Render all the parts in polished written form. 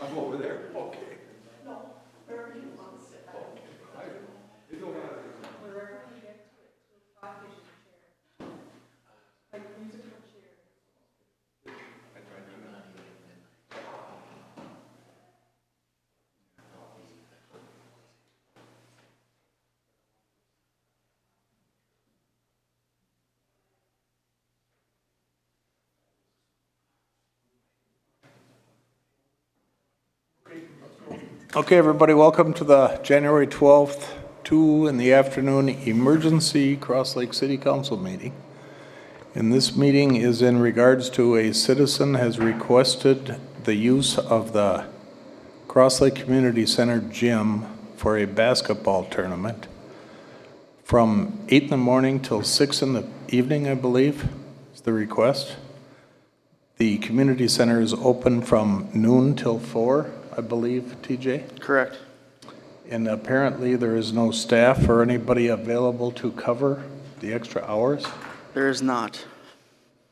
I'm over there, okay. No, wherever you want to sit. You don't want to. Wherever you get to it, to a five-position chair. Like a musical chair. Okay, everybody, welcome to the January 12th, 2 in the afternoon emergency Cross Lake City Council meeting. And this meeting is in regards to a citizen has requested the use of the Cross Lake Community Center gym for a basketball tournament from 8 in the morning till 6 in the evening, I believe, is the request. The community center is open from noon till 4, I believe, TJ? Correct. And apparently there is no staff or anybody available to cover the extra hours. There is not.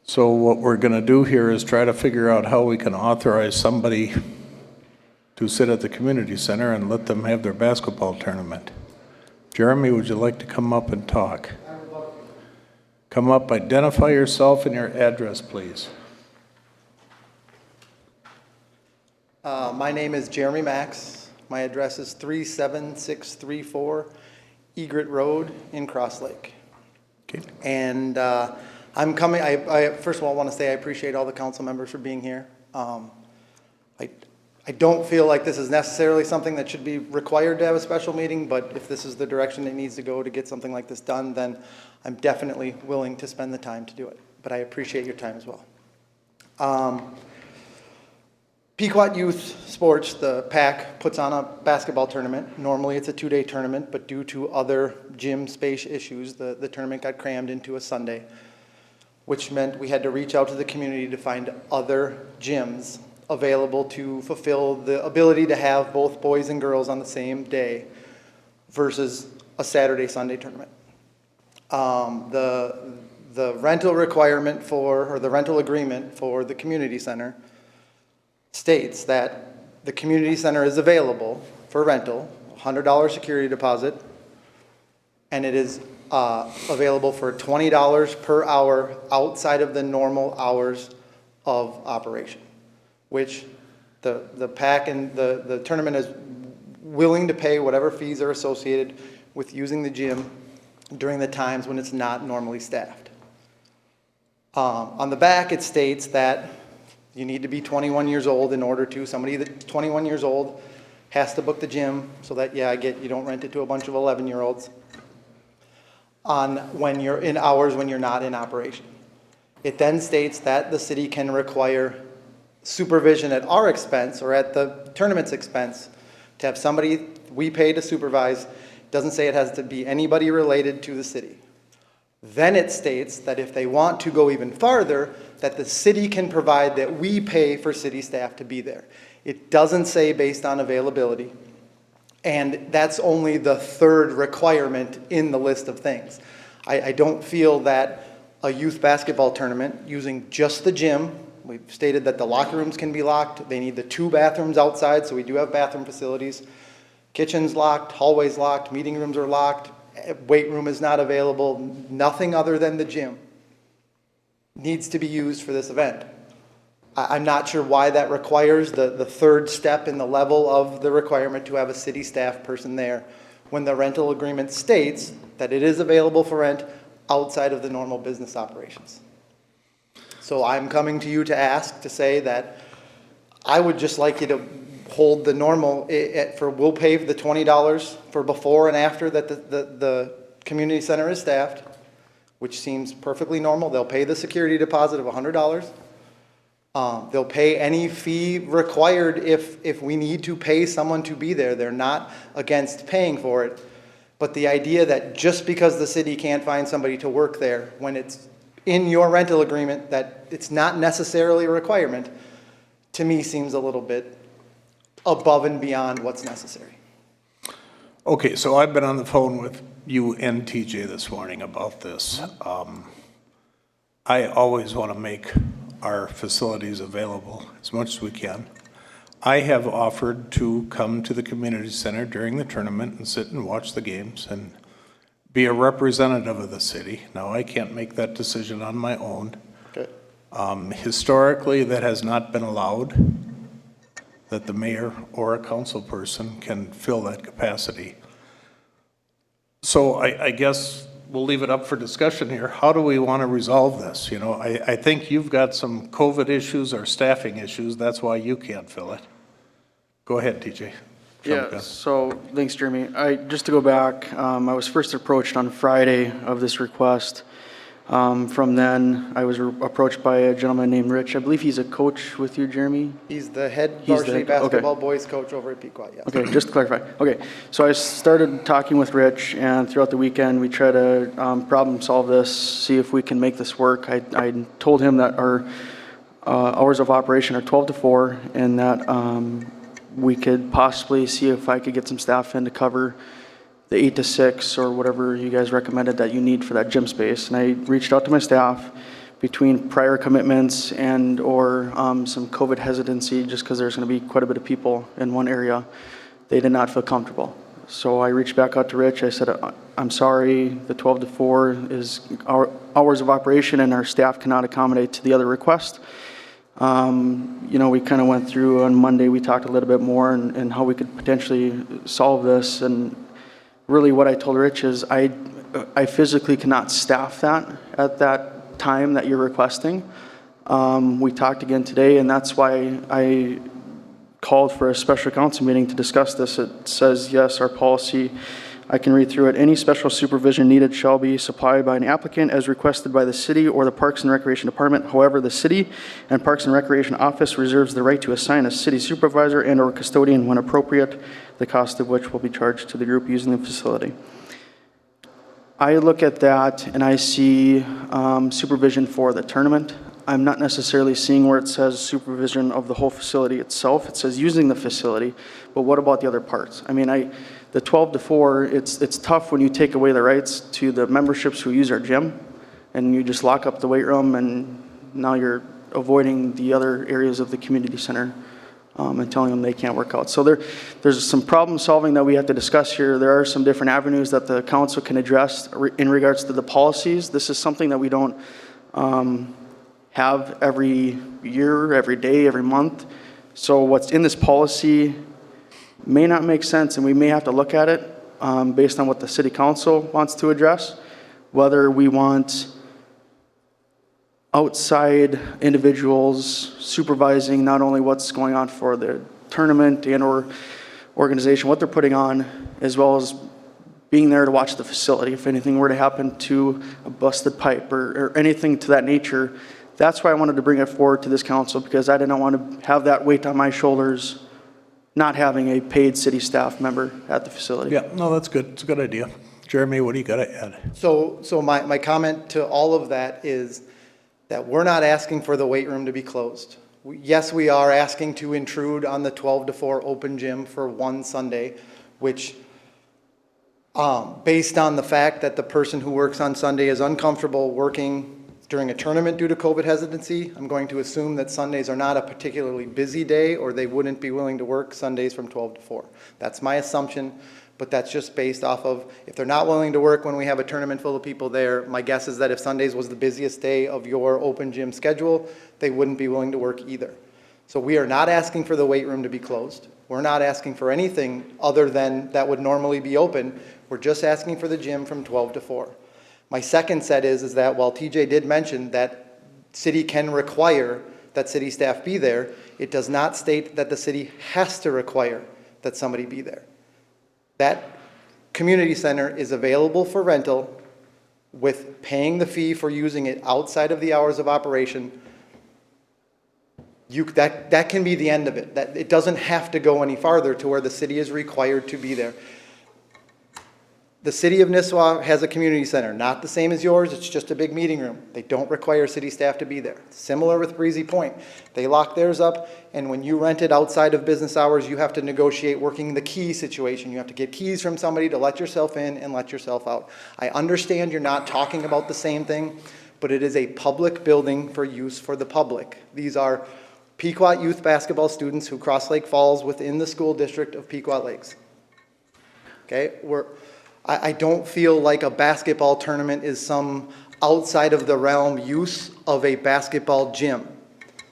So what we're going to do here is try to figure out how we can authorize somebody to sit at the community center and let them have their basketball tournament. Jeremy, would you like to come up and talk? Come up, identify yourself and your address, please. My name is Jeremy Max. My address is 37634 Egret Road in Cross Lake. Okay. And I'm coming, I first of all want to say I appreciate all the council members for being here. I don't feel like this is necessarily something that should be required to have a special meeting, but if this is the direction it needs to go to get something like this done, then I'm definitely willing to spend the time to do it. But I appreciate your time as well. Pequot Youth Sports, the PAC, puts on a basketball tournament. Normally it's a 2-day tournament, but due to other gym space issues, the tournament got crammed into a Sunday, which meant we had to reach out to the community to find other gyms available to fulfill the ability to have both boys and girls on the same day versus a Saturday-Sunday tournament. The rental requirement or the rental agreement for the community center states that the community center is available for rental, $100 security deposit, and it is available for $20 per hour outside of the normal hours of operation, which the PAC and the tournament is willing to pay whatever fees are associated with using the gym during the times when it's not normally staffed. On the back, it states that you need to be 21 years old in order to. Somebody that's 21 years old has to book the gym so that, yeah, I get you don't rent it to a bunch of 11-year-olds on when you're in hours when you're not in operation. It then states that the city can require supervision at our expense or at the tournament's expense to have somebody we pay to supervise. It doesn't say it has to be anybody related to the city. Then it states that if they want to go even farther, that the city can provide that we pay for city staff to be there. It doesn't say based on availability. And that's only the third requirement in the list of things. I don't feel that a youth basketball tournament using just the gym, we've stated that the locker rooms can be locked. They need the 2 bathrooms outside, so we do have bathroom facilities. Kitchen's locked, hallway's locked, meeting rooms are locked. Weight room is not available. Nothing other than the gym needs to be used for this event. I'm not sure why that requires the third step in the level of the requirement to have a city staff person there when the rental agreement states that it is available for rent outside of the normal business operations. So I'm coming to you to ask to say that I would just like you to hold the normal, we'll pay the $20 for before and after that the community center is staffed, which seems perfectly normal. They'll pay the security deposit of $100. They'll pay any fee required if we need to pay someone to be there. They're not against paying for it. But the idea that just because the city can't find somebody to work there when it's in your rental agreement that it's not necessarily a requirement, to me seems a little bit above and beyond what's necessary. Okay, so I've been on the phone with you and TJ this morning about this. I always want to make our facilities available as much as we can. I have offered to come to the community center during the tournament and sit and watch the games and be a representative of the city. Now, I can't make that decision on my own. Okay. Historically, that has not been allowed, that the mayor or a council person can fill that capacity. So I guess we'll leave it up for discussion here. How do we want to resolve this? You know, I think you've got some COVID issues or staffing issues. That's why you can't fill it. Go ahead, TJ. Jump in. Yeah, so, thanks, Jeremy. Just to go back, I was first approached on Friday of this request. From then, I was approached by a gentleman named Rich. I believe he's a coach with you, Jeremy? He's the head He's the- varsity okay. basketball boys coach over at Pequot, yes. Okay, just to clarify. Okay, so I started talking with Rich, and throughout the weekend, we try to problem solve this, see if we can make this work. I told him that our hours of operation are 12 to 4, and that we could possibly see if I could get some staff in to cover the 8 to 6 or whatever you guys recommended that you need for that gym space. And I reached out to my staff between prior commitments and or some COVID hesitancy, just because there's going to be quite a bit of people in one area. They did not feel comfortable. So I reached back out to Rich. I said, I'm sorry, the 12 to 4 is our hours of operation and our staff cannot accommodate to the other request. You know, we kind of went through on Monday, we talked a little bit more and how we could potentially solve this. And really what I told Rich is I physically cannot staff that at that time that you're requesting. We talked again today, and that's why I called for a special council meeting to discuss this. It says, yes, our policy, I can read through it. Any special supervision needed shall be supplied by an applicant as requested by the city or the Parks and Recreation Department. However, the city and Parks and Recreation Office reserves the right to assign a city supervisor and or custodian when appropriate, the cost of which will be charged to the group using the facility. I look at that and I see supervision for the tournament. I'm not necessarily seeing where it says supervision of the whole facility itself. It says using the facility, but what about the other parts? I mean, the 12 to 4, it's tough when you take away the rights to the memberships who use our gym and you just lock up the weight room and now you're avoiding the other areas of the community center and telling them they can't work out. So there's some problem solving that we have to discuss here. There are some different avenues that the council can address in regards to the policies. This is something that we don't have every year, every day, every month. So what's in this policy may not make sense, and we may have to look at it based on what the city council wants to address, whether we want outside individuals supervising not only what's going on for the tournament and or organization, what they're putting on, as well as being there to watch the facility. If anything were to happen to a busted pipe or anything to that nature, that's why I wanted to bring it forward to this council, because I didn't want to have that weight on my shoulders not having a paid city staff member at the facility. Yeah, no, that's good. It's a good idea. Jeremy, what do you got to add? So my comment to all of that is that we're not asking for the weight room to be closed. Yes, we are asking to intrude on the 12 to 4 open gym for one Sunday, which based on the fact that the person who works on Sunday is uncomfortable working during a tournament due to COVID hesitancy, I'm going to assume that Sundays are not a particularly busy day, or they wouldn't be willing to work Sundays from 12 to 4. That's my assumption, but that's just based off of, if they're not willing to work when we have a tournament full of people there, my guess is that if Sundays was the busiest day of your open gym schedule, they wouldn't be willing to work either. So we are not asking for the weight room to be closed. We're not asking for anything other than that would normally be open. We're just asking for the gym from 12 to 4. My second set is that while TJ did mention that city can require that city staff be there, it does not state that the city has to require that somebody be there. That community center is available for rental with paying the fee for using it outside of the hours of operation. That can be the end of it. That it doesn't have to go any farther to where the city is required to be there. The city of Nisswa has a community center, not the same as yours. It's just a big meeting room. They don't require city staff to be there. Similar with Breezy Point. They lock theirs up, and when you rent it outside of business hours, you have to negotiate working the key situation. You have to get keys from somebody to let yourself in and let yourself out. I understand you're not talking about the same thing, but it is a public building for use for the public. These are Pequot youth basketball students who Cross Lake falls within the school district of Pequot Lakes. Okay, I don't feel like a basketball tournament is some outside of the realm use of a basketball gym.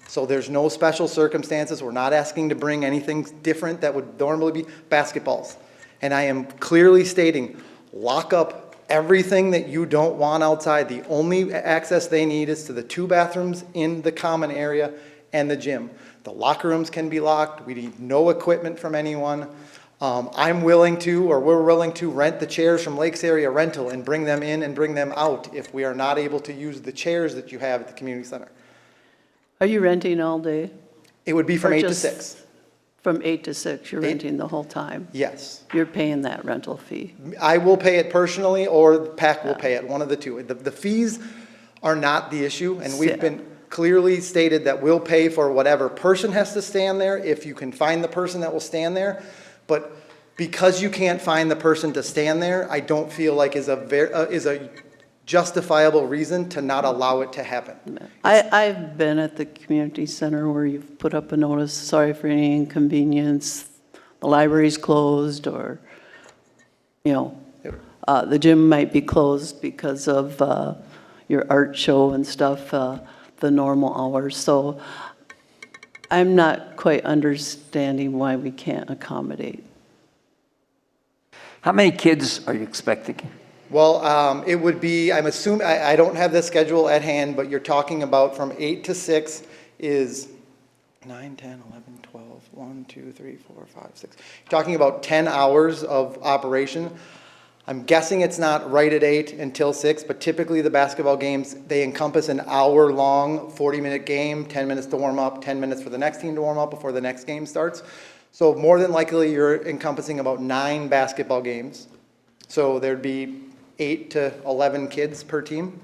So there's no special circumstances. We're not asking to bring anything different that would normally be basketballs. And I am clearly stating, lock up everything that you don't want outside. The only access they need is to the 2 bathrooms in the common area and the gym. The locker rooms can be locked. We need no equipment from anyone. I'm willing to, or we're willing to rent the chairs from Lakes Area Rental and bring them in and bring them out if we are not able to use the chairs that you have at the community center. Are you renting all day? It would be from Or 8 to just 6. From 8 to 6, you're 8? renting the whole time? Yes. You're paying that rental fee? I will pay it personally, or PAC will pay it, one of the two. The fees are not the issue, and we've Yeah. been clearly stated that we'll pay for whatever person has to stand there, if you can find the person that will stand there. But because you can't find the person to stand there, I don't feel like is a justifiable reason to not allow it to happen. I've been at the community center where you've put up a notice, sorry for any inconvenience, the library's closed, or, you know, the gym might be closed because of your art show and stuff, the normal hours. So I'm not quite understanding why we can't accommodate. How many kids are you expecting? Well, it would be, I'm assuming, I don't have the schedule at hand, but you're talking about from 8 to 6 is 9, 10, 11, 12, 1, 2, 3, 4, 5, 6. You're talking about 10 hours of operation. I'm guessing it's not right at 8 until 6, but typically the basketball games, they encompass an hour-long, 40-minute game, 10 minutes to warm up, 10 minutes for the next team to warm up before the next game starts. So more than likely, you're encompassing about 9 basketball games. So there'd be 8 to 11 kids per team.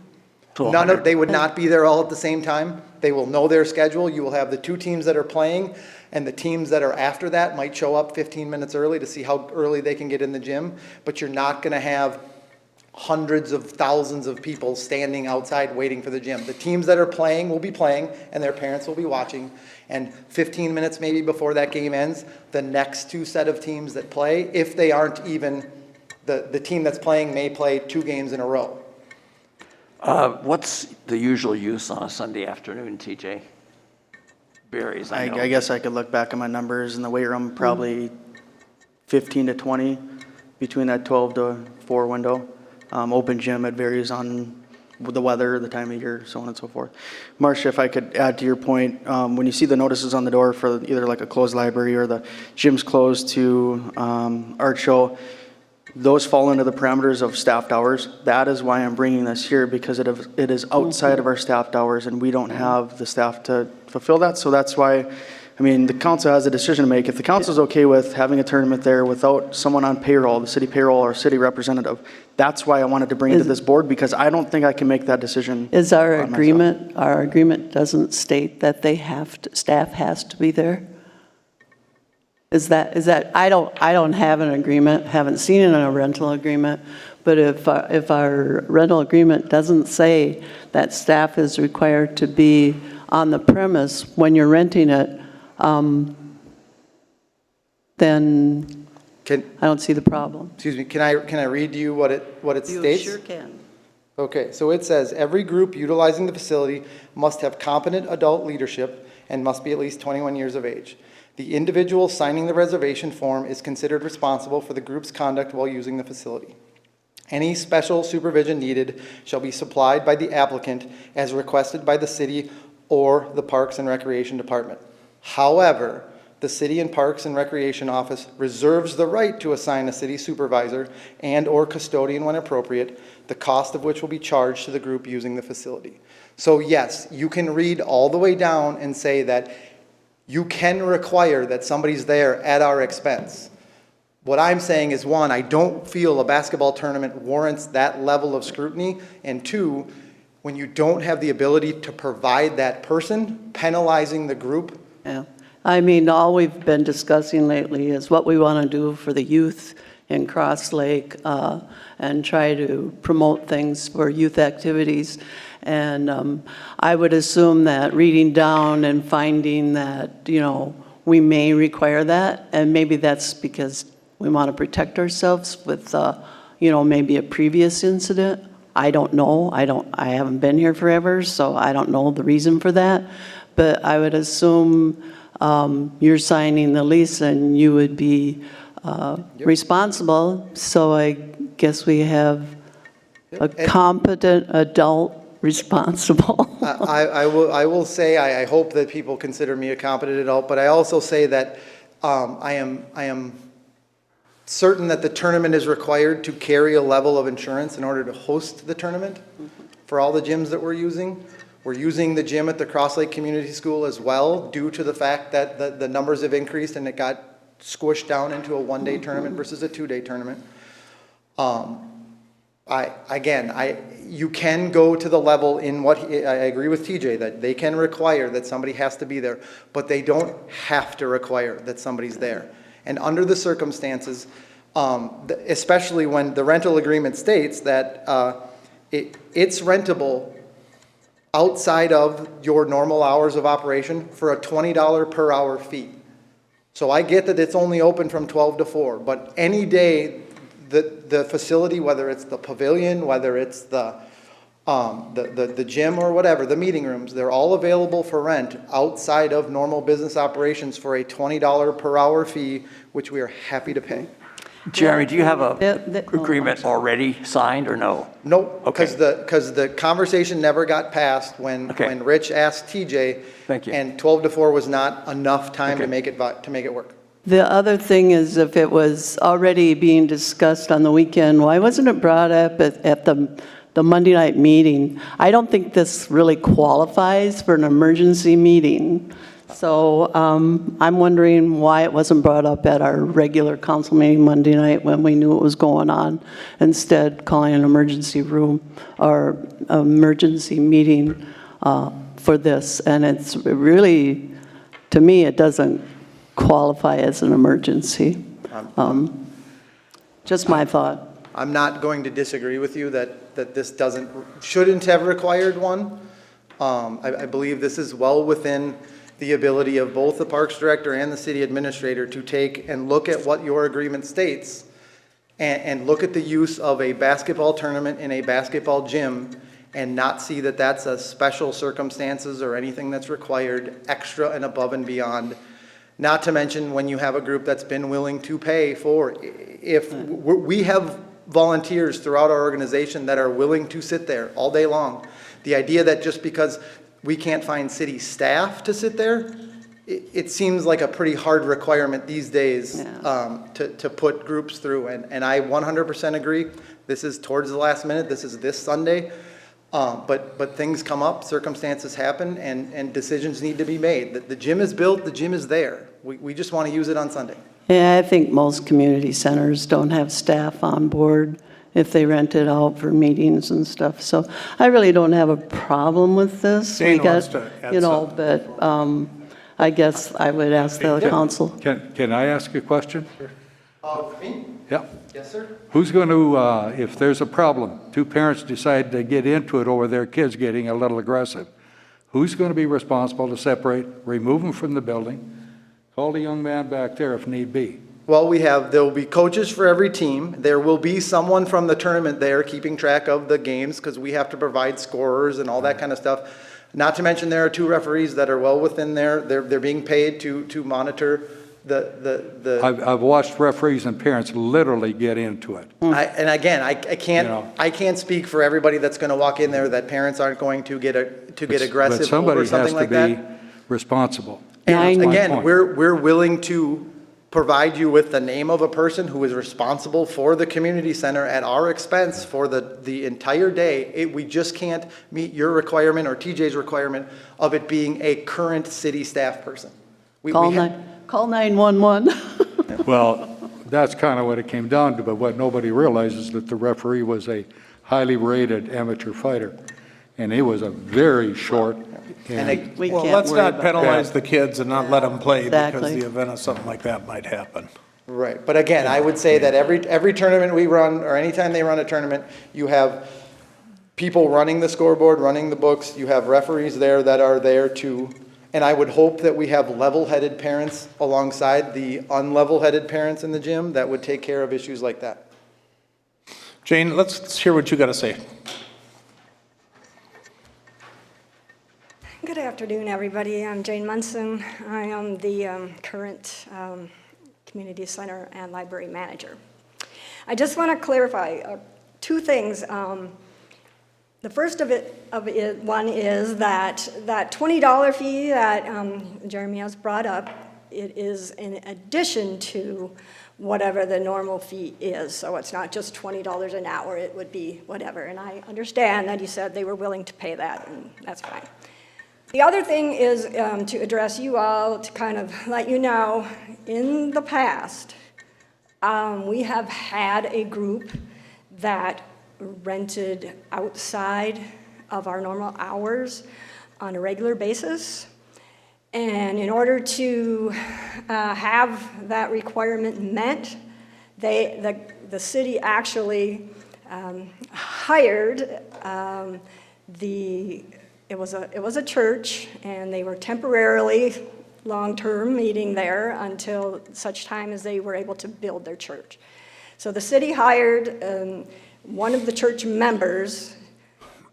They would not be there all at the same time. They will know their schedule. You will have the 2 teams that are playing, and the teams that are after that might show up 15 minutes early to see how early they can get in the gym. But you're not going to have hundreds of thousands of people standing outside waiting for the gym. The teams that are playing will be playing, and their parents will be watching. And 15 minutes maybe before that game ends, the next 2 set of teams that play, if they aren't even, the team that's playing may play 2 games in a row. What's the usual use on a Sunday afternoon, TJ? Varies, I know. I guess I could look back at my numbers in the weight room, probably 15 to 20 between that 12 to 4 window. Open gym, it varies on the weather, the time of year, so on and so forth. Marcia, if I could add to your point, when you see the notices on the door for either like a closed library or the gym's closed to art show, those fall into the parameters of staffed hours. That is why I'm bringing this here, because it is outside of our staffed hours, and we don't have the staff to fulfill that. So that's why, I mean, the council has a decision to make. If the council is okay with having a tournament there without someone on payroll, the city payroll or city representative, that's why I wanted to bring it to this board, because I don't think I can make that decision. Is our on myself. agreement doesn't state that they have to, staff has to be there? Is that, I don't have an agreement, haven't seen it in a rental agreement, but if our rental agreement doesn't say that staff is required to be on the premise when you're renting it, then I don't see the problem. Excuse me, can I read you what it You states? sure can. Okay, so it says, every group utilizing the facility must have competent adult leadership and must be at least 21 years of age. The individual signing the reservation form is considered responsible for the group's conduct while using the facility. Any special supervision needed shall be supplied by the applicant as requested by the city or the Parks and Recreation Department. However, the City and Parks and Recreation Office reserves the right to assign a city supervisor and/or custodian when appropriate, the cost of which will be charged to the group using the facility. So yes, you can read all the way down and say that you can require that somebody's there at our expense. What I'm saying is, 1, I don't feel a basketball tournament warrants that level of scrutiny, and 2, when you don't have the ability to provide that person, penalizing the group. Yeah. I mean, all we've been discussing lately is what we want to do for the youth in Cross Lake and try to promote things for youth activities. And I would assume that reading down and finding that, we may require that, and maybe that's because we want to protect ourselves with, maybe a previous incident. I don't know. I haven't been here forever, so I don't know the reason for that. But I would assume you're signing the lease and you would be responsible. So I guess we have a competent adult responsible. I will say, I hope that people consider me a competent adult, but I also say that I am certain that the tournament is required to carry a level of insurance in order to host the tournament for all the gyms that we're using. We're using the gym at the Cross Lake Community School as well, due to the fact that the numbers have increased and it got squished down into a one-day tournament versus a two-day tournament. You can go to the level in what, I agree with TJ, that they can require that somebody has to be there, but they don't have to require that somebody's there. And under the circumstances, especially when the rental agreement states that it's rentable outside of your normal hours of operation for a $20 per hour fee. So I get that it's only open from 12 to 4, but any day the facility, whether it's the pavilion, whether it's the gym or whatever, the meeting rooms, they're all available for rent outside of normal business operations for a $20 per hour fee, which we are happy to pay. Jeremy, do you have a I'm agreement sorry. already signed or no? Nope, Okay. because the conversation never got passed when Okay. Rich asked TJ. Thank you. And 12 to 4 was not enough time to Okay. make it work. The other thing is, if it was already being discussed on the weekend, why wasn't it brought up at the Monday night meeting? I don't think this really qualifies for an emergency meeting. So I'm wondering why it wasn't brought up at our regular council meeting Monday night when we knew what was going on, instead calling an emergency room or emergency meeting for this. And it's really, to me, it doesn't qualify as an emergency. Just my thought. I'm not going to disagree with you that this shouldn't have required one. I believe this is well within the ability of both the Parks Director and the City Administrator to take and look at what your agreement states and look at the use of a basketball tournament in a basketball gym and not see that that's a special circumstances or anything that's required extra and above and beyond. Not to mention when you have a group that's been willing to pay for, if we have volunteers throughout our organization that are willing to sit there all day long. The idea that just because we can't find city staff to sit there, it seems like a pretty hard requirement these days to put groups through. And I 100% agree. This is towards the last minute. This is this Sunday. But things come up, circumstances happen, and decisions need to be made. The gym is built, the gym is there. We just want to use it on Sunday. Yeah, I think most community centers don't have staff on board if they rent it out for meetings and stuff. So I really don't have a problem with this. Dane wants to add something. But I guess I would ask the council. Can I ask a question? Me? Yeah. Yes, sir. Who's going to, if there's a problem, two parents decide to get into it over their kids getting a little aggressive, who's going to be responsible to separate, remove them from the building, call the young man back there if need be? Well, there will be coaches for every team. There will be someone from the tournament there keeping track of the games because we have to provide scorers and all that kind of stuff. Not to mention there are 2 referees that are well within there. They're being paid to monitor the. I've watched referees and parents literally get into it. And again, I You know. can't speak for everybody that's going to walk in there that parents aren't going to get aggressive But somebody over something like has to that. be responsible. And Nine- again, point. we're willing to provide you with the name of a person who is responsible for the community center at our expense for the entire day. We just can't meet your requirement or TJ's requirement of it being a current city staff person. Call 911. Well, that's kind of what it came down to, but what nobody realizes is that the referee was a highly rated amateur fighter, and he was a very short. And We Well, can't let's worry not about penalize the kids and not let them play because Exactly. the event of something like that might happen. Right, but again, I would say that every tournament we run, or anytime they run a tournament, you have people running the scoreboard, running the books, you have referees there that are there to, and I would hope that we have level-headed parents alongside the unlevel-headed parents in the gym that would take care of issues like that. Jane, let's hear what you got to say. Good afternoon, everybody. I'm Jane Munson. I am the current Community Center and Library Manager. I just want to clarify two things. The first one is that $20 fee that Jeremy has brought up, it is in addition to whatever the normal fee is. So it's not just $20 an hour, it would be whatever. And I understand that he said they were willing to pay that, and that's fine. The other thing is to address you all, to kind of let you know, in the past, we have had a group that rented outside of our normal hours on a regular basis. And in order to have that requirement met, the city actually hired it was a church, and they were temporarily long-term meeting there until such time as they were able to build their church. So the city hired one of the church members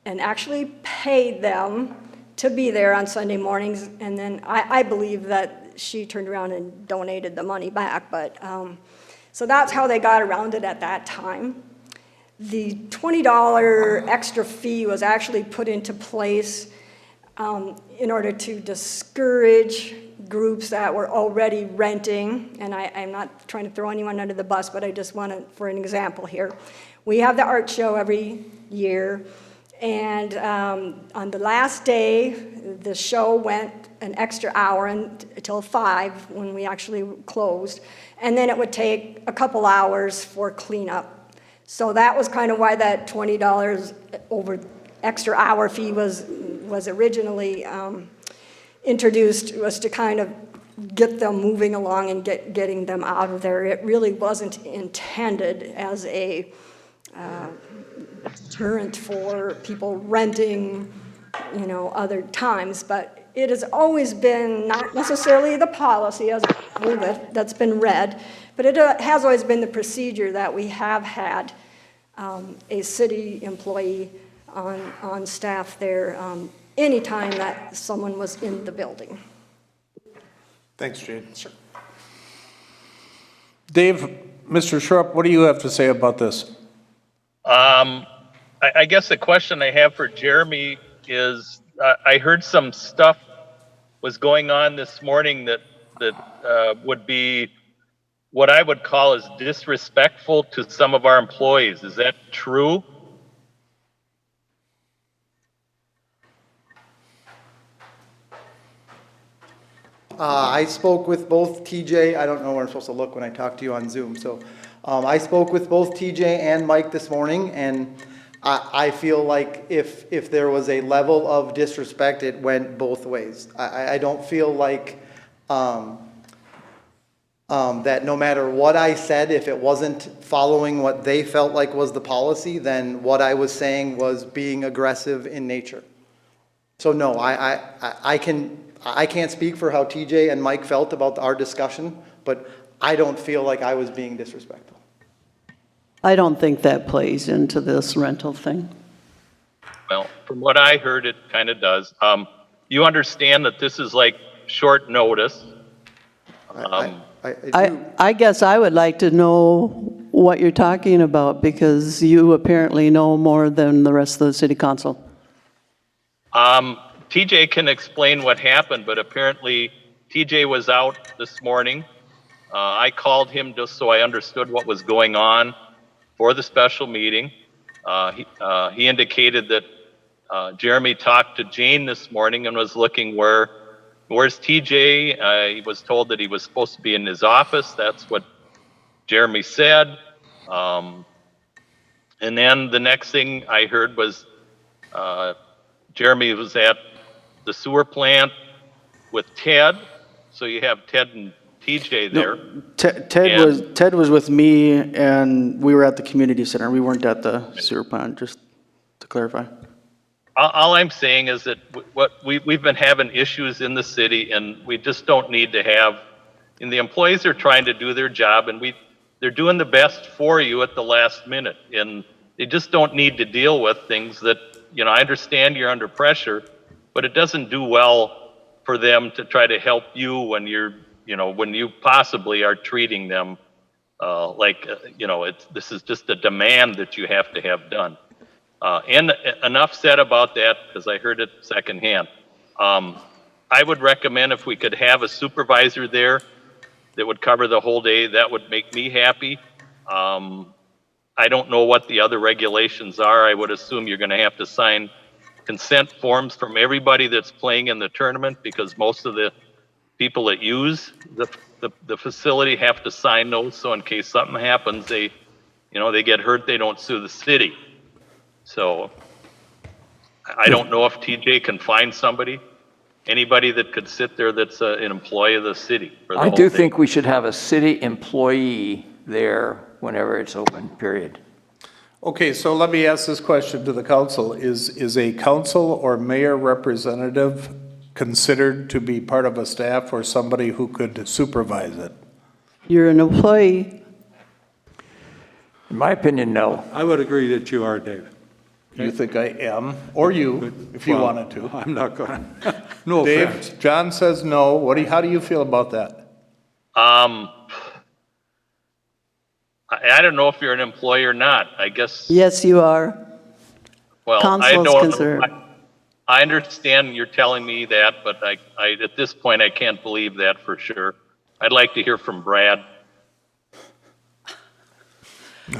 and actually paid them to be there on Sunday mornings, and then I believe that she turned around and donated the money back, but so that's how they got around it at that time. The $20 extra fee was actually put into place in order to discourage groups that were already renting, and I'm not trying to throw anyone under the bus, but I just want to, for an example here. We have the art show every year, and on the last day, the show went an extra hour until 5 when we actually closed, and then it would take a couple hours for cleanup. So that was kind of why that $20 over extra hour fee was originally introduced, was to kind of get them moving along and getting them out of there. It really wasn't intended as a deterrent for people renting, other times, but it has always been not necessarily the policy as that's been read, but it has always been the procedure that we have had a city employee on staff there anytime that someone was in the building. Thanks, Jane. Sure. Dave, Mr. Schrupp, what do you have to say about this? I guess the question I have for Jeremy is, I heard some stuff was going on this morning that would be what I would call as disrespectful to some of our employees. Is that true? I spoke with both TJ, I don't know where I'm supposed to look when I talk to you on Zoom, so I spoke with both TJ and Mike this morning, and I feel like if there was a level of disrespect, it went both ways. I don't feel like that no matter what I said, if it wasn't following what they felt like was the policy, then what I was saying was being aggressive in nature. So no, I can't speak for how TJ and Mike felt about our discussion, but I don't feel like I was being disrespectful. I don't think that plays into this rental thing. Well, from what I heard, it kind of does. You understand that this is like short notice. I do. I guess I would like to know what you're talking about, because you apparently know more than the rest of the city council. TJ can explain what happened, but apparently TJ was out this morning. I called him just so I understood what was going on for the special meeting. He indicated that Jeremy talked to Jane this morning and was looking where's TJ? He was told that he was supposed to be in his office. That's what Jeremy said. And then the next thing I heard was Jeremy was at the sewer plant with Ted. So you have Ted and TJ there. Ted was with me, and we were at the community center. We weren't at the sewer plant, just to clarify. All I'm saying is that we've been having issues in the city, and we just don't need to have, and the employees are trying to do their job, and they're doing the best for you at the last minute, and they just don't need to deal with things that, I understand you're under pressure, but it doesn't do well for them to try to help you when when you possibly are treating them this is just a demand that you have to have done. And enough said about that, because I heard it secondhand. I would recommend if we could have a supervisor there that would cover the whole day, that would make me happy. I don't know what the other regulations are. I would assume you're going to have to sign consent forms from everybody that's playing in the tournament, because most of the people that use the facility have to sign those. So in case something happens, they get hurt, they don't sue the city. So I don't know if TJ can find anybody that could sit there that's an employee of the city. For the I whole do thing. think we should have a city employee there whenever it's open, period. Okay, so let me ask this question to the council. Is a council or mayor representative considered to be part of a staff or somebody who could supervise it? You're an employee. In my opinion, no. I would agree that you are, Dave. You think I am, or you, if you Well, wanted to. I'm not gonna, no offense. Dave, John says no. How do you feel about that? I don't know if you're an employee or not. I guess. Yes, you are. Well, Council is considered. I understand you're telling me that, but I at this point I can't believe that for sure. I'd like to hear from Brad.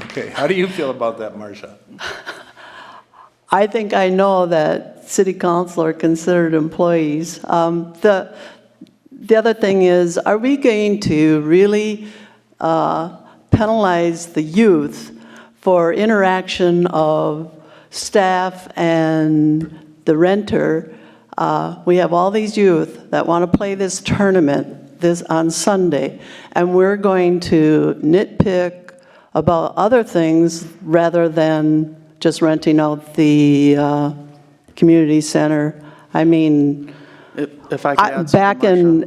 Okay, how do you feel about that, Marcia? I think I know that city council are considered employees. The other thing is, are we going to really penalize the youth for interaction of staff and the renter? We have all these youth that want to play this tournament on Sunday, and we're going to nitpick about other things rather than just renting out the community center. I mean, If I could add something,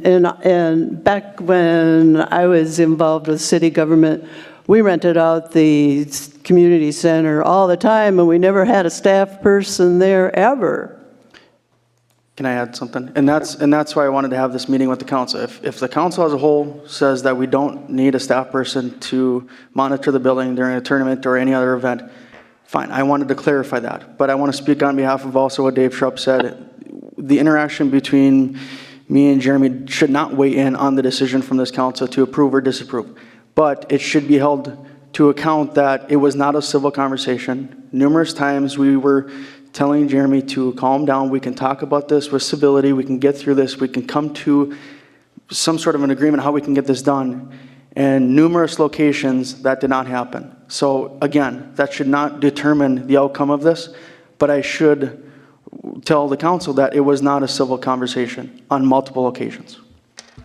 back when I was involved with city government, we rented out the community center all the time, and we never had a staff person there ever. Can I add something? And that's why I wanted to have this meeting with the council. If the council as a whole says that we don't need a staff person to monitor the building during a tournament or any other event, fine. I wanted to clarify that. But I want to speak on behalf of also what Dave Schrupp said. The interaction between me and Jeremy should not weigh in on the decision from this council to approve or disapprove. But it should be held to account that it was not a civil conversation. Numerous times we were telling Jeremy to calm down. We can talk about this with civility. We can get through this. We can come to some sort of an agreement how we can get this done. And numerous locations that did not happen. So again, that should not determine the outcome of this, but I should tell the council that it was not a civil conversation on multiple occasions.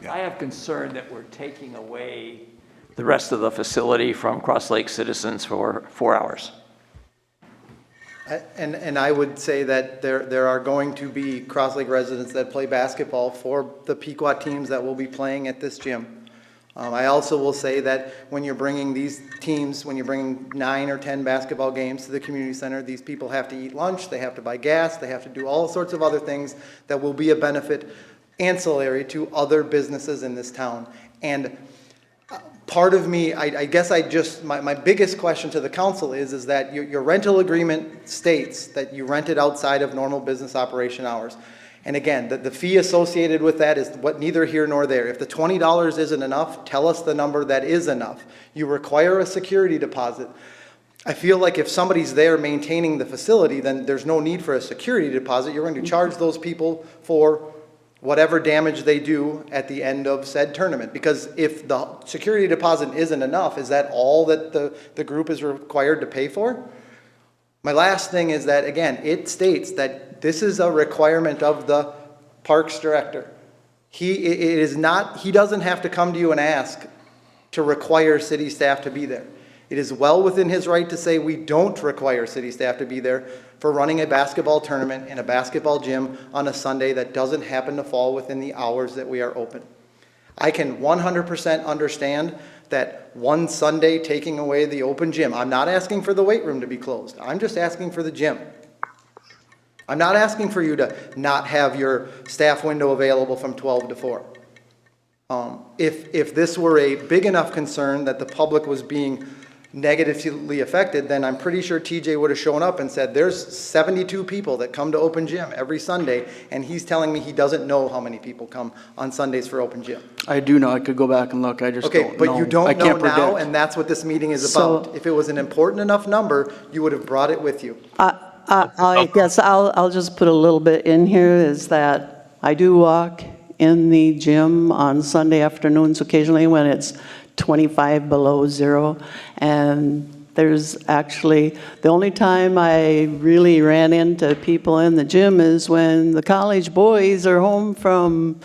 I have concern that we're taking away the rest of the facility from Cross Lake citizens for 4 hours. And I would say that there are going to be Cross Lake residents that play basketball for the Pequot teams that will be playing at this gym. I also will say that when you're bringing these teams, when you're bringing 9 or 10 basketball games to the community center, these people have to eat lunch, they have to buy gas, they have to do all sorts of other things that will be a benefit ancillary to other businesses in this town. And part of me, I guess my biggest question to the council is that your rental agreement states that you rent it outside of normal business operation hours. And again, the fee associated with that is what neither here nor there. If the $20 isn't enough, tell us the number that is enough. You require a security deposit. I feel like if somebody's there maintaining the facility, then there's no need for a security deposit. You're going to charge those people for whatever damage they do at the end of said tournament. Because if the security deposit isn't enough, is that all that the group is required to pay for? My last thing is that, again, it states that this is a requirement of the parks director. He doesn't have to come to you and ask to require city staff to be there. It is well within his right to say we don't require city staff to be there for running a basketball tournament in a basketball gym on a Sunday that doesn't happen to fall within the hours that we are open. I can 100% understand that one Sunday taking away the open gym, I'm not asking for the weight room to be closed. I'm just asking for the gym. I'm not asking for you to not have your staff window available from 12 to 4. If this were a big enough concern that the public was being negatively affected, then I'm pretty sure TJ would have shown up and said, there's 72 people that come to open gym every Sunday, and he's telling me he doesn't know how many people come on Sundays for open gym. I do know, I could go back and look, I just don't know. Okay, but you I don't know can't now, predict. and that's what this meeting is So- about. If it was an important enough number, you would have brought it with you. I guess I'll just put a little bit in here, is that I do walk in the gym on Sunday afternoons occasionally when it's 25 below zero. And there's actually, the only time I really ran into people in the gym is when the college boys are home from,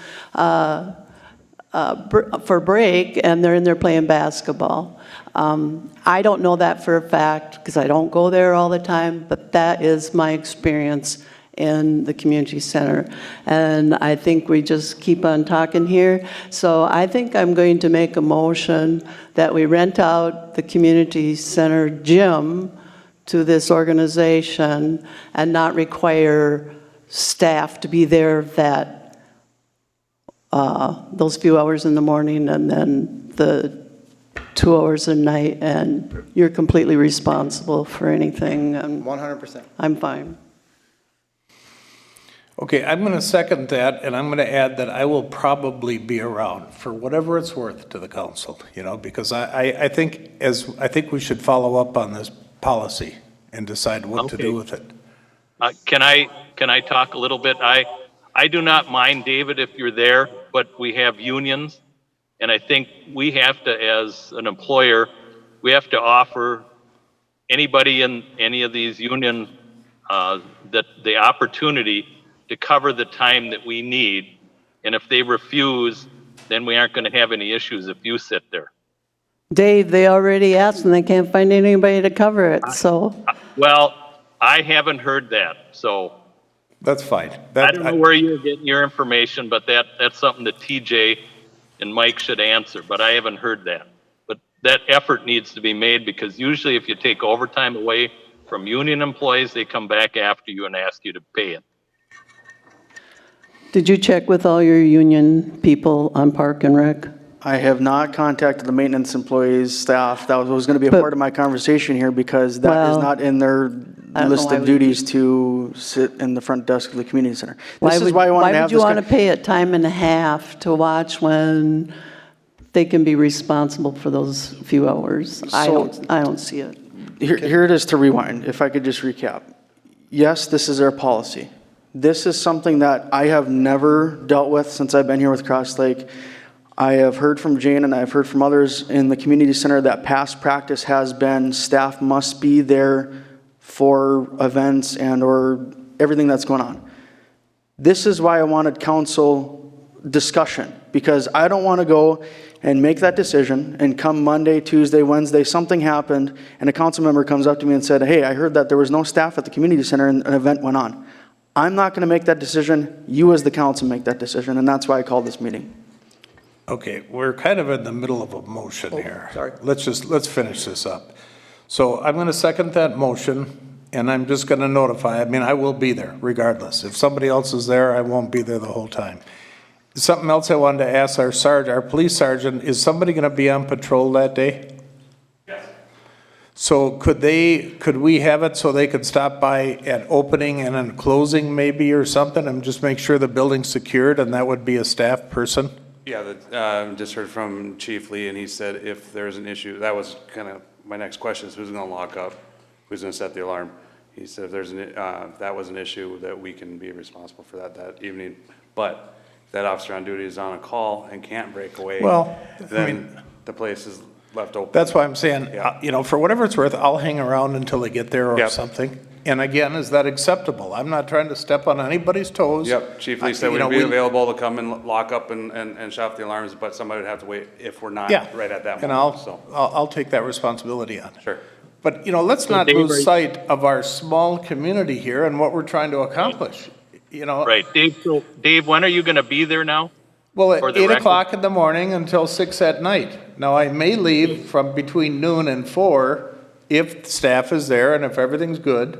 for break, and they're in there playing basketball. I don't know that for a fact because I don't go there all the time, but that is my experience in the community center. And I think we just keep on talking here. So I think I'm going to make a motion that we rent out the community center gym to this organization and not require staff to be there that those few hours in the morning and then the 2 hours a night, and you're completely responsible for anything, and 100%. I'm fine. Okay, I'm going to second that, and I'm going to add that I will probably be around for whatever it's worth to the council, because I think we should follow up on this policy and decide what to do with it. Can I talk a little bit? I do not mind, David, if you're there, but we have unions, and I think we have to, as an employer, we have to offer anybody in any of these union that the opportunity to cover the time that we need, and if they refuse, then we aren't going to have any issues if you sit there. Dave, they already asked and they can't find anybody to cover it, so. Well, I haven't heard that, so That's fine. I don't know where you're getting your information, but that's something that TJ and Mike should answer, but I haven't heard that. But that effort needs to be made, because usually if you take overtime away from union employees, they come back after you and ask you to pay it. Did you check with all your union people on Park and Rec? I have not contacted the maintenance employees, staff. That was going to be a But- part of my conversation here because that is Well, not in their I don't list know why of we- duties to sit in the front desk of the community center. This is would- why I wanted to Why have would you this. want to pay a time and a half to watch when they can be responsible for those few hours? I So- don't see it. Here it is to rewind, if I could just recap. Yes, this is our policy. This is something that I have never dealt with since I've been here with Cross Lake. I have heard from Jane and I've heard from others in the community center that past practice has been staff must be there for events and or everything that's going on. This is why I wanted council discussion, because I don't want to go and make that decision and come Monday, Tuesday, Wednesday, something happened and a council member comes up to me and said, hey, I heard that there was no staff at the community center and an event went on. I'm not going to make that decision. You as the council make that decision, and that's why I called this meeting. Okay, we're kind of in the middle of a motion here. sorry. Let's finish this up. So I'm going to second that motion, and I'm just going to notify, I will be there regardless. If somebody else is there, I won't be there the whole time. Something else I wanted to ask our police sergeant, is somebody going to be on patrol that day? Yes. So could we have it so they could stop by at opening and then closing maybe or something, and just make sure the building's secured, and that would be a staff person? Yeah, just heard from Chief Lee, and he said if there's an issue, that was kind of my next question, is who's going to lock up? Who's going to set the alarm? He said if that was an issue, that we can be responsible for that evening. But if that officer on duty is on a call and can't break away, Well, then the place is left open. That's why I'm saying, Yeah. you know, for whatever it's worth, I'll hang around until they get there or Yep. something. And again, is that acceptable? I'm not trying to step on anybody's toes. Yep, Chief Lee said You know, we'd be available to come and lock up and shut off the alarms, but somebody would have to wait if we're not Yeah. right at that And moment, so. I'll take that responsibility on. Sure. But, you know, let's not lose sight of our small community here and what we're trying to accomplish, you know? Right, Dave, so Dave, when are you gonna be there now? Well, For at the 8 record. o'clock in the morning until 6 at night. Now, I may leave from between noon and 4 if staff is there and if everything's good.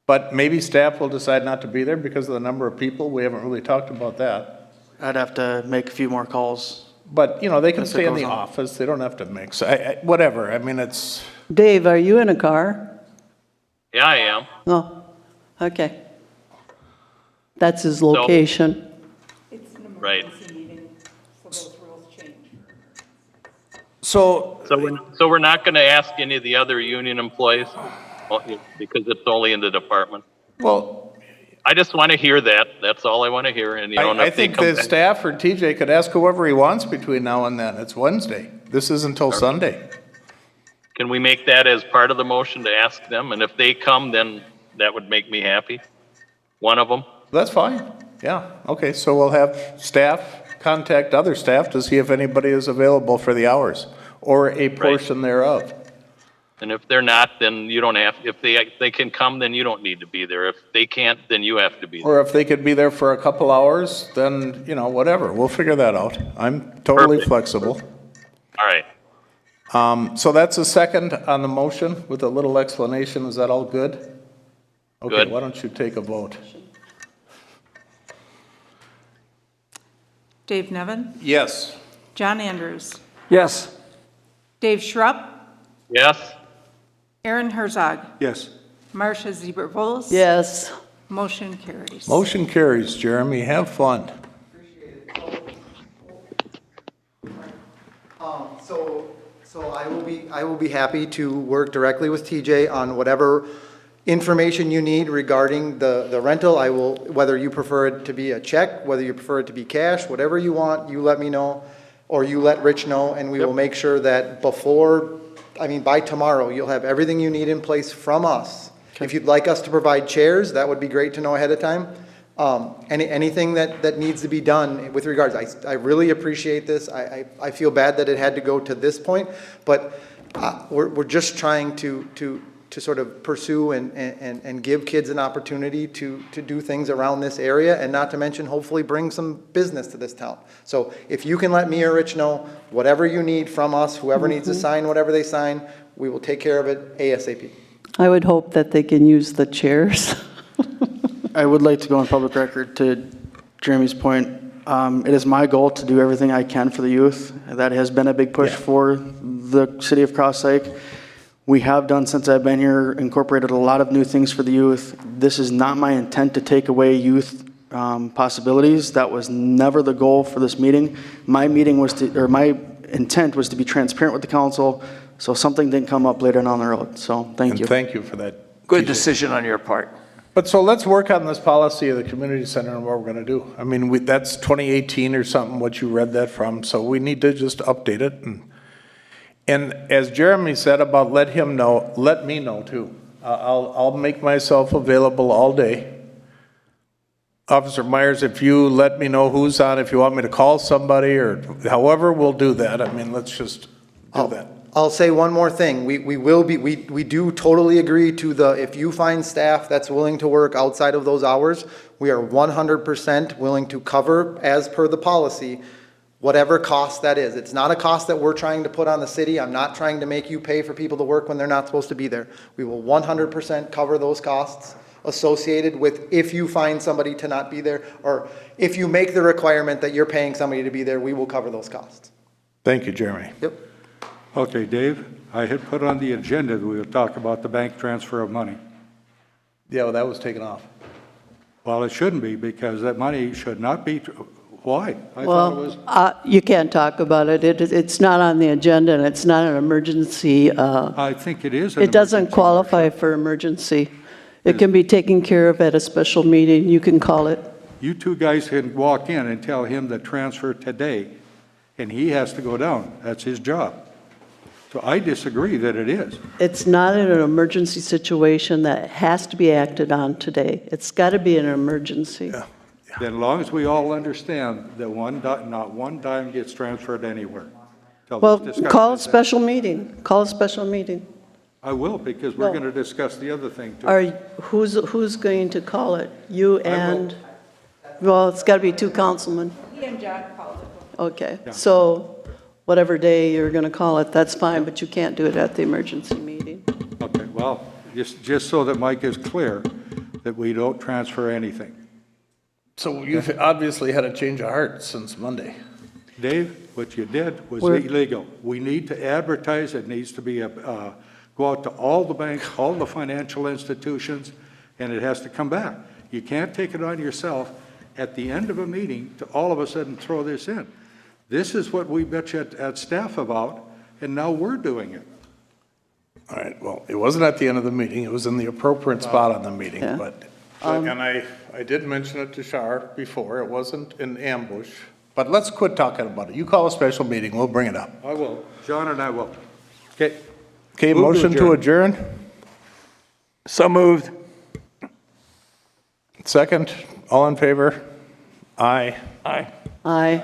But maybe staff will decide not to be there because of the number of people. We haven't really talked about that. I'd have to make a few more calls. But, you know, they can As it stay in goes the on. office. They don't have to mix. Whatever. I mean, it's, Dave, are you in a car? Yeah, I am. Oh, okay. That's his location. It's an Right. emergency meeting, so those rules change. so, So we're not gonna ask any of the other union employees? Well, because it's only in the department. well, I just wanna hear that, that's all I wanna hear, and you know, and I if they think come the back- staff or TJ could ask whoever he wants between now and then. It's Wednesday. This isn't until Sunday. Can we make that as part of the motion to ask them? And if they come, then that would make me happy. One of them. That's fine. Yeah, okay, so we'll have staff contact other staff to see if anybody is available for the hours or a portion thereof. And if they're not, then you don't have, if they can come, then you don't need to be there. If they can't, then you have to be there. Or if they could be there for a couple hours, then, you know, whatever, we'll figure that out. I'm totally Perfect. flexible. All right. So that's a second on the motion with a little explanation. Is that all good? Okay, Good. why don't you take a vote? Dave Nevin, Yes. John Andrews, Yes. Dave Schrupp, Yes? Aaron Herzog, Yes. Marcia Zeber-Vols. Yes. Motion carries. Motion carries, Jeremy. Have fun. So I will be happy to work directly with TJ on whatever information you need regarding the rental. I will, whether you prefer it to be a check, whether you prefer it to be cash, whatever you want, you let me know, or you let Rich know, and we will make sure that by tomorrow, you'll have everything you need in place from us. If you'd like us to provide chairs, that would be great to know ahead of time. Anything that needs to be done with regards, I really appreciate this. I feel bad that it had to go to this point, but we're just trying to sort of pursue and give kids an opportunity to do things around this area, and not to mention hopefully bring some business to this town. So if you can let me or Rich know, whatever you need from us, whoever needs to sign whatever they sign, we will take care of it ASAP. I would hope that they can use the chairs. I would like to go on public record to Jeremy's point. It is my goal to do everything I can for the youth. That has been a big push for the city of Cross Lake. We have done, since I've been here, incorporated a lot of new things for the youth. This is not my intent to take away youth possibilities. That was never the goal for this meeting. My intent was to be transparent with the council, so something didn't come up later down the road. So thank And you. thank you for that. Good TJ. decision on your part. But so let's work on this policy of the community center and what we're gonna do. I mean, that's 2018 or something, what you read that from, so we need to just update it. And as Jeremy said about let me know too. I'll make myself available all day. Officer Myers, if you let me know who's on, if you want me to call somebody or however, we'll do that. I mean, let's just do that. I'll say one more thing. We do totally agree to if you find staff that's willing to work outside of those hours, we are 100% willing to cover, as per the policy, whatever cost that is. It's not a cost that we're trying to put on the city. I'm not trying to make you pay for people to work when they're not supposed to be there. We will 100% cover those costs associated with if you find somebody to not be there, or if you make the requirement that you're paying somebody to be there, we will cover those costs. Thank you, Jeremy. Yep. Okay, Dave, I had put on the agenda that we would talk about the bank transfer of money. Yeah, well, that was taken off. Well, it shouldn't be, because that money should not be, why? I thought it was. Well, you can't talk about it. It's not on the agenda, and it's not an emergency. I think it is. an It doesn't emergency. qualify for emergency. It can be taken care of at a special meeting. You can call it. You two guys can walk in and tell him to transfer today, and he has to go down. That's his job. So I disagree that it is. It's not in an emergency situation that has to be acted on today. It's got to be an emergency. Then as long as we all understand that not one dime gets transferred anywhere. till Well, this discussion call a is done. special meeting. Call a special meeting. I will, because we're Well- going to discuss the other thing too. Are, who's going to call it? You will. and, well, it's got to be two councilmen. He and John called it. Okay, so whatever day you're going to call it, that's fine, but you can't do it at the emergency meeting. Okay, well, just so that Mike is clear, that we don't transfer anything. So you've obviously had a change of heart since Monday. Dave, what you did was We're- illegal. We need to advertise, it needs to be, go out to all the banks, all the financial institutions, and it has to come back. You can't take it on yourself at the end of a meeting to all of a sudden throw this in. This is what we bet you at staff about, and now we're doing it. All right, well, it wasn't at the end of the meeting, it was in the appropriate spot on the meeting, Yeah. but, and I did mention it to Shar before, it wasn't an ambush, but let's quit talking about it. You call a special meeting, we'll bring it up. I will. John and I will. Okay. Okay, Move to motion to adjourn? So moved. Second, all in favor? Aye. Aye. Aye.